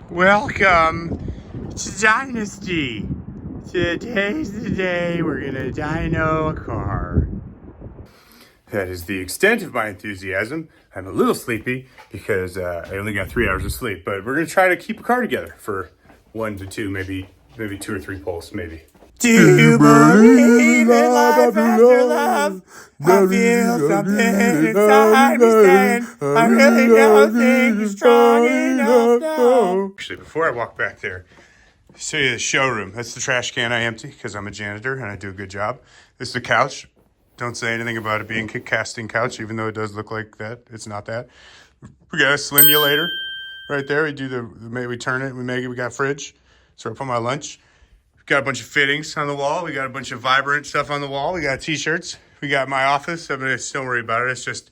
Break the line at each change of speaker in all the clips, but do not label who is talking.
Welcome to Dynasty. Today's the day we're gonna dyno a car. That is the extent of my enthusiasm. I'm a little sleepy because I only got 3 hours of sleep, but we're gonna try to keep a car together for 1 to 2, maybe 2 or 3 pulls, maybe. Do you believe in life after love? I feel something inside me saying I really don't think you're strong enough now. Actually, before I walk back there, show you the showroom. That's the trash can I empty because I'm a janitor and I do a good job. This is the couch. Don't say anything about it being a casting couch, even though it does look like that. It's not that. We got a slimulator right there. We do we turn it, we got a fridge. So I put my lunch. Got a bunch of fittings on the wall. We got a bunch of vibrant stuff on the wall. We got t-shirts. We got my office. I mean, don't worry about it. It's just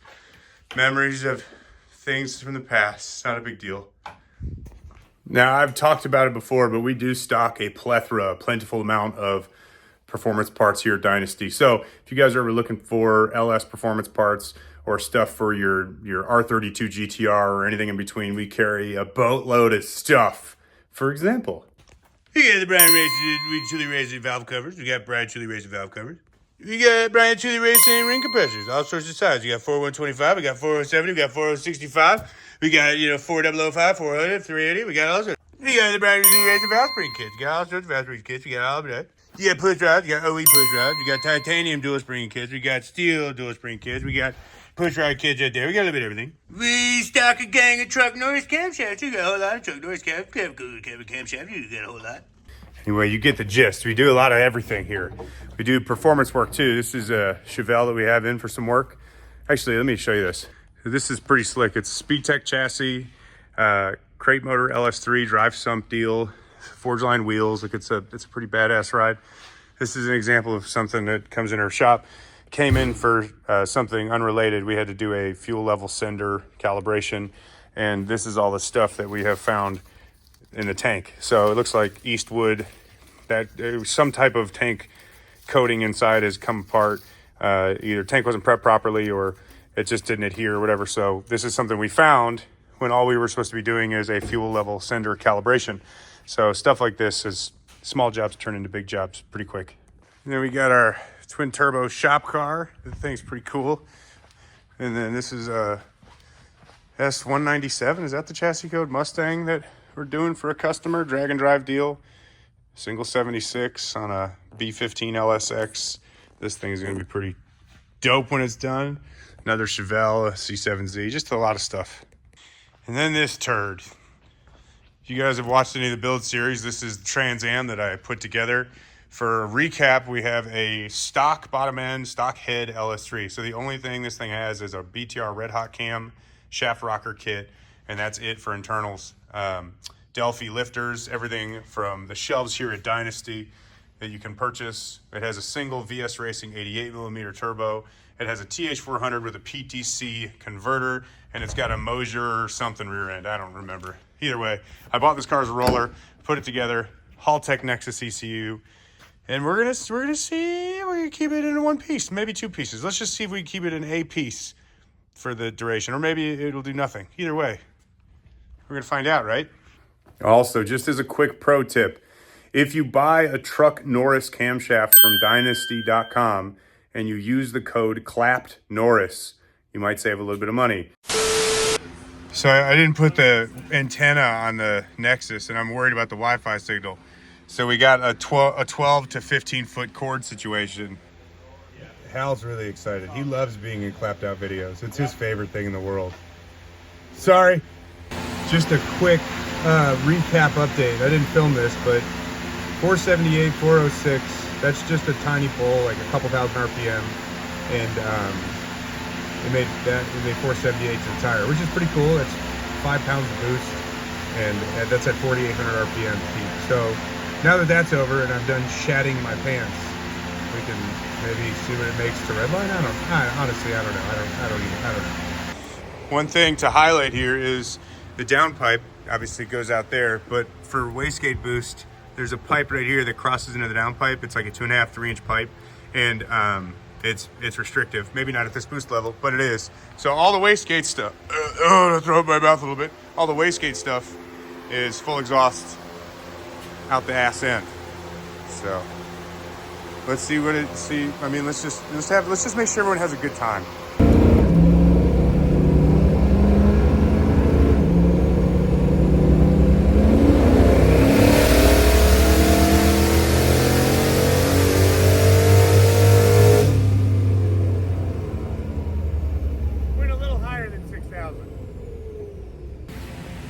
memories of things from the past. It's not a big deal. Now, I've talked about it before, but we do stock a plentiful amount of performance parts here at Dynasty. So if you guys are ever looking for LS performance parts or stuff for your R32 GTR or anything in between, we carry a boatload of stuff. For example, you got the Brian Chili Racing valve covers. We got Brian Chili Racing valve covers. We got Brian Chili Racing ring compressors, all sorts of sizes. You got 4125, we got 4070, we got 4065, we got 4005, 400, 380. We got all sorts. We got the Brian Chili Racing valve spring kits. We got all sorts of valve spring kits. We got all of that. You got push rods. You got OE push rods. We got titanium dual spring kits. We got steel dual spring kits. We got push rod kits right there. We got a little bit of everything. We stock a gang of Truck Norris camshafts. You got a whole lot of Truck Norris camshafts. You got a whole lot. Anyway, you get the gist. We do a lot of everything here. We do performance work too. This is a Chevelle that we have in for some work. Actually, let me show you this. This is pretty slick. It's SpeedTech chassis, crate motor LS3 drive sump deal, forge line wheels. Like it's a pretty badass ride. This is an example of something that comes in our shop. Came in for something unrelated. We had to do a fuel level sender calibration, and this is all the stuff that we have found in the tank. So it looks like Eastwood, that some type of tank coating inside has come apart. Either tank wasn't prepped properly or it just didn't adhere or whatever. So this is something we found when all we were supposed to be doing is a fuel level sender calibration. So stuff like this is small jobs turn into big jobs pretty quick. And then we got our twin turbo shop car. The thing's pretty cool. And then this is a S197. Is that the chassis code? Mustang that we're doing for a customer, drag and drive deal, single 76 on a B15 LSX. This thing is going to be pretty dope when it's done. Another Chevelle C7Z, just a lot of stuff. And then this turd. If you guys have watched any of the build series, this is the Trans Am that I put together. For a recap, we have a stock bottom end, stock head LS3. So the only thing this thing has is a BTR red hot cam, shaft rocker kit, and that's it for internals. Delphi lifters, everything from the shelves here at Dynasty that you can purchase. It has a single VS Racing 88mm turbo. It has a TH400 with a PTC converter, and it's got a Mosier or something rear end. I don't remember. Either way, I bought this car as a roller, put it together, Haltech Nexus ECU, and we're gonna see if we can keep it in one piece, maybe 2 pieces. Let's just see if we can keep it in a piece for the duration, or maybe it'll do nothing. Either way, we're gonna find out, right? Also, just as a quick pro tip, if you buy a Truck Norris camshaft from dynasty.com and you use the code CLAPPEDNORRIS, you might save a little bit of money. So I didn't put the antenna on the Nexus, and I'm worried about the Wi-Fi signal. So we got a 12 to 15 foot cord situation. Hal's really excited. He loves being in clapped out videos. It's his favorite thing in the world. Sorry. Just a quick recap update. I didn't film this, but 478, 406, that's just a tiny pull, like a couple thousand RPM, and it made 478 to the tire, which is pretty cool. That's 5 pounds of boost, and that's at 4,800 RPM speed. So now that that's over and I'm done shatting my pants, we can maybe see what it makes to redline. Honestly, I don't know. One thing to highlight here is the downpipe. Obviously goes out there, but for wastegate boost, there's a pipe right here that crosses into the downpipe. It's like a 2.5, 3-inch pipe, and it's restrictive. Maybe not at this boost level, but it is. So all the wastegate stuff. I'll throw up my mouth a little bit. All the wastegate stuff is full exhaust out the ass end. So let's see what it see. I mean, let's just make sure everyone has a good time. Went a little higher than 6,000.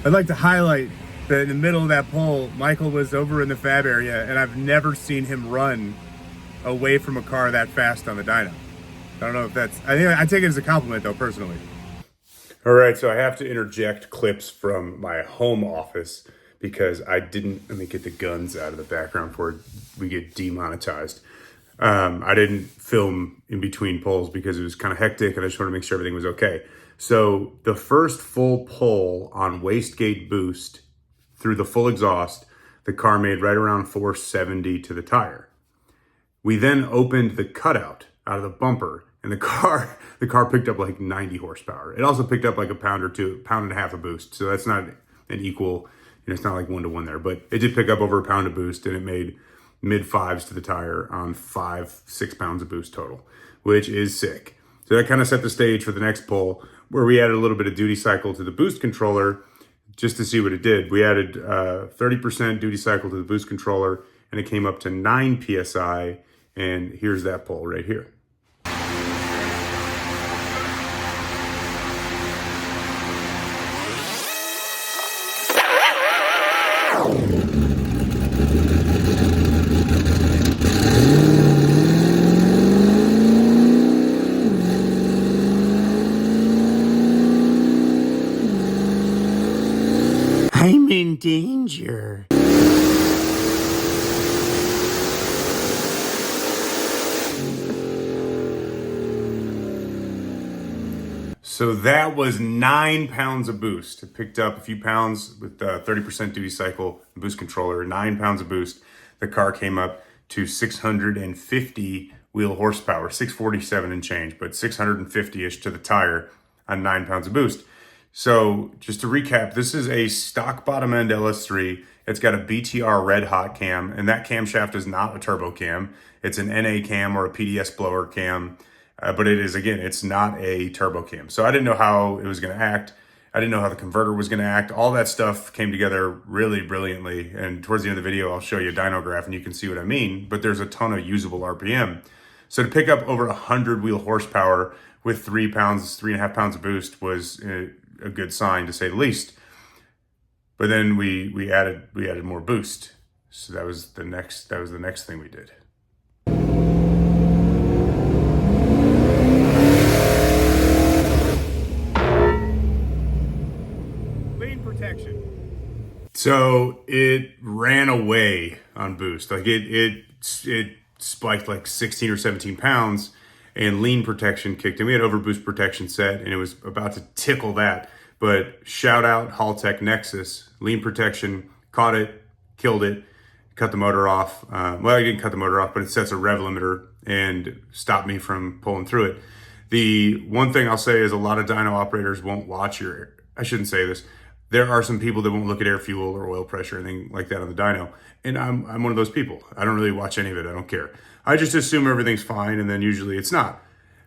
I'd like to highlight that in the middle of that pole, Michael was over in the fab area, and I've never seen him run away from a car that fast on the dyno. I don't know if that's, I take it as a compliment though, personally. All right, so I have to interject clips from my home office because let me get the guns out of the background before we get demonetized. I didn't film in between pulls because it was kind of hectic and I just wanted to make sure everything was okay. So the first full pull on wastegate boost through the full exhaust, the car made right around 470 to the tire. We then opened the cutout out of the bumper and the car picked up like 90 horsepower. It also picked up like a pound and a half of boost. So that's not an equal, it's not like 1-to-1 there, but it did pick up over a pound of boost and it made mid fives to the tire on 5-6 pounds of boost total, which is sick. So that kind of set the stage for the next pull where we added a little bit of duty cycle to the boost controller just to see what it did. We added 30% duty cycle to the boost controller and it came up to 9 PSI. And here's that pull right here. I'm in danger. So that was 9 pounds of boost. It picked up a few pounds with 30% duty cycle, boost controller, 9 pounds of boost. The car came up to 650 wheel horsepower, 647 and change, but 650-ish to the tire on 9 pounds of boost. So just to recap, this is a stock bottom end LS3. It's got a BTR red hot cam, and that camshaft is not a turbo cam. It's an NA cam or a PDS blower cam. But it is, again, it's not a turbo cam. So I didn't know how it was going to act. I didn't know how the converter was going to act. All that stuff came together really brilliantly. And towards the end of the video, I'll show you a dyno graph and you can see what I mean. But there's a ton of usable RPM. So to pick up over 100 wheel horsepower with 3.5 pounds of boost was a good sign, to say the least. But then we added more boost. So that was the next thing we did. So it ran away on boost. Like it spiked like 16 or 17 pounds and lean protection kicked in. We had overboost protection set and it was about to tickle that. But shout out Haltech Nexus, lean protection, caught it, killed it, cut the motor off. Well, I didn't cut the motor off, but it sets a rev limiter and stopped me from pulling through it. The one thing I'll say is a lot of dyno operators won't watch I shouldn't say this. There are some people that won't look at air fuel or oil pressure or anything like that on the dyno. And I'm one of those people. I don't really watch any of it. I don't care. I just assume everything's fine and then usually it's not.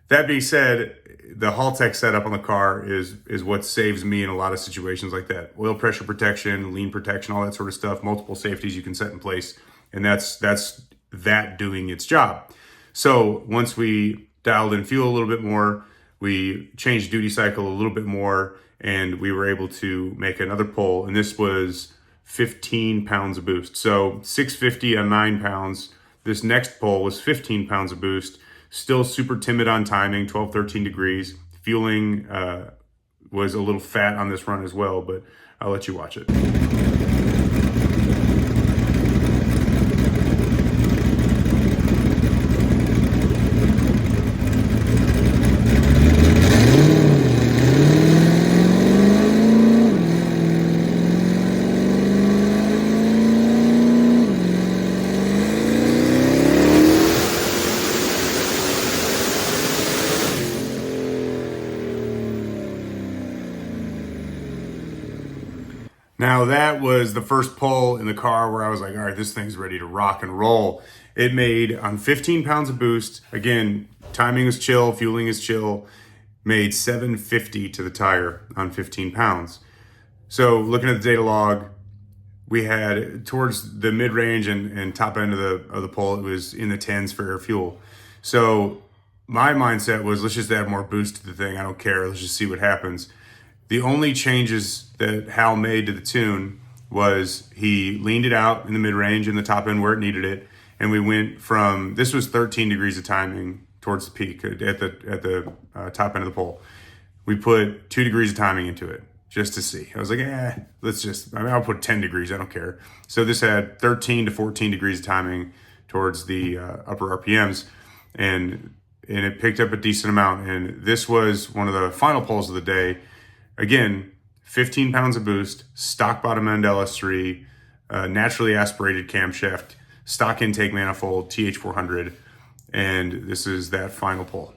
That being said, the Haltech setup on the car is what saves me in a lot of situations like that. Oil pressure protection, lean protection, all that sort of stuff, multiple safeties you can set in place. And that's that doing its job. So once we dialed in fuel a little bit more, we changed duty cycle a little bit more, and we were able to make another pull, and this was 15 pounds of boost. So 650 on 9 pounds. This next pull was 15 pounds of boost. Still super timid on timing, 12, 13 degrees. Fueling was a little fat on this run as well, but I'll let you watch it. Now that was the first pull in the car where I was like, all right, this thing's ready to rock and roll. It made on 15 pounds of boost. Again, timing is chill, fueling is chill. Made 750 to the tire on 15 pounds. So looking at the data log, we had towards the mid-range and top end of the pull, it was in the 10s for air fuel. So my mindset was, let's just add more boost to the thing. I don't care. Let's just see what happens. The only changes that Hal made to the tune was he leaned it out in the mid-range and the top end where it needed it. And we went from, this was 13 degrees of timing towards the peak at the top end of the pole. We put 2 degrees of timing into it just to see. I was like, I'll put 10 degrees. I don't care. So this had 13 to 14 degrees of timing towards the upper RPMs. And it picked up a decent amount. And this was one of the final pulls of the day. Again, 15 pounds of boost, stock bottom end LS3, naturally aspirated camshaft, stock intake manifold, TH400, and this is that final pull.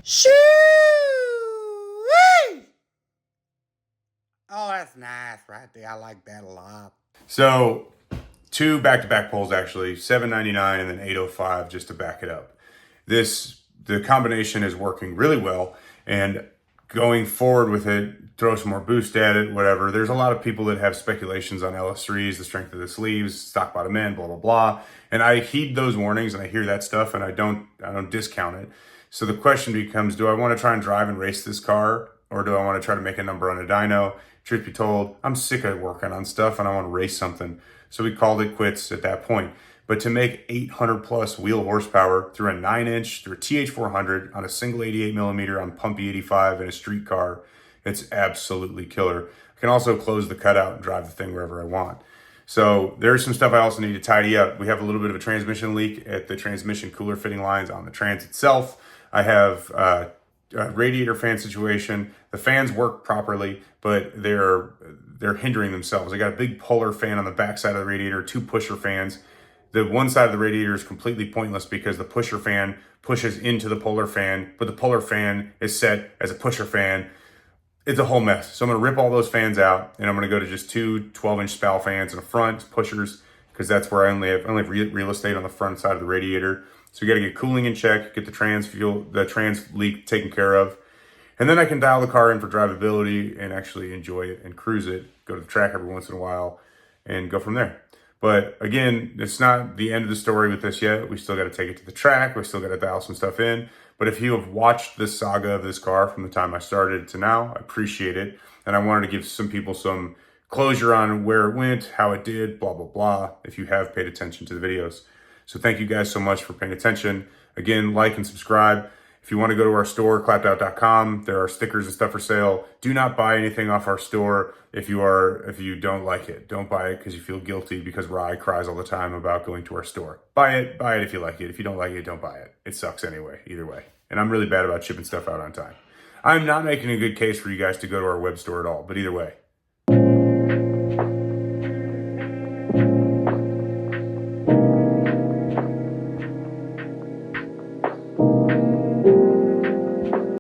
Shoo-wee! Oh, that's nice right there. I like that a lot. So 2 back-to-back pulls actually, $7.99 and then $8.05 just to back it up. The combination is working really well, and going forward with it, throw some more boost at it, whatever. There's a lot of people that have speculations on LS3s, the strength of the sleeves, stock bottom end, blah, blah, blah. And I heed those warnings and I hear that stuff and I don't discount it. So the question becomes, do I want to try and drive and race this car, or do I want to try to make a number on a dyno? Truth be told, I'm sick of working on stuff and I want to race something. So we called it quits at that point. But to make 800 plus wheel horsepower through a 9-inch, through a TH400 on a single 88 millimeter on Pumpy 85 in a street car, it's absolutely killer. I can also close the cutout and drive the thing wherever I want. So there's some stuff I also need to tidy up. We have a little bit of a transmission leak at the transmission cooler fitting lines on the trans itself. I have a radiator fan situation. The fans work properly, but they're hindering themselves. I got a big polar fan on the back side of the radiator, 2 pusher fans. The one side of the radiator is completely pointless because the pusher fan pushes into the polar fan, but the polar fan is set as a pusher fan. It's a whole mess. So I'm going to rip all those fans out, and I'm going to go to just 2 12-inch spout fans in the front, pushers, because that's where I only have real estate on the front side of the radiator. So you got to get cooling in check, get the trans leak taken care of. And then I can dial the car in for drivability and actually enjoy it and cruise it, go to the track every once in a while and go from there. But again, it's not the end of the story with this yet. We still got to take it to the track. We still got to dial some stuff in. But if you have watched the saga of this car from the time I started to now, I appreciate it. And I wanted to give some people some closure on where it went, how it did, blah, blah, blah, if you have paid attention to the videos. So thank you guys so much for paying attention. Again, like and subscribe. If you want to go to our store, clappedout.com, there are stickers and stuff for sale. Do not buy anything off our store if you don't like it. Don't buy it because you feel guilty, because Rye cries all the time about going to our store. Buy it if you like it. If you don't like it, don't buy it. It sucks anyway, either way. And I'm really bad about shipping stuff out on time. I'm not making a good case for you guys to go to our web store at all, but either way.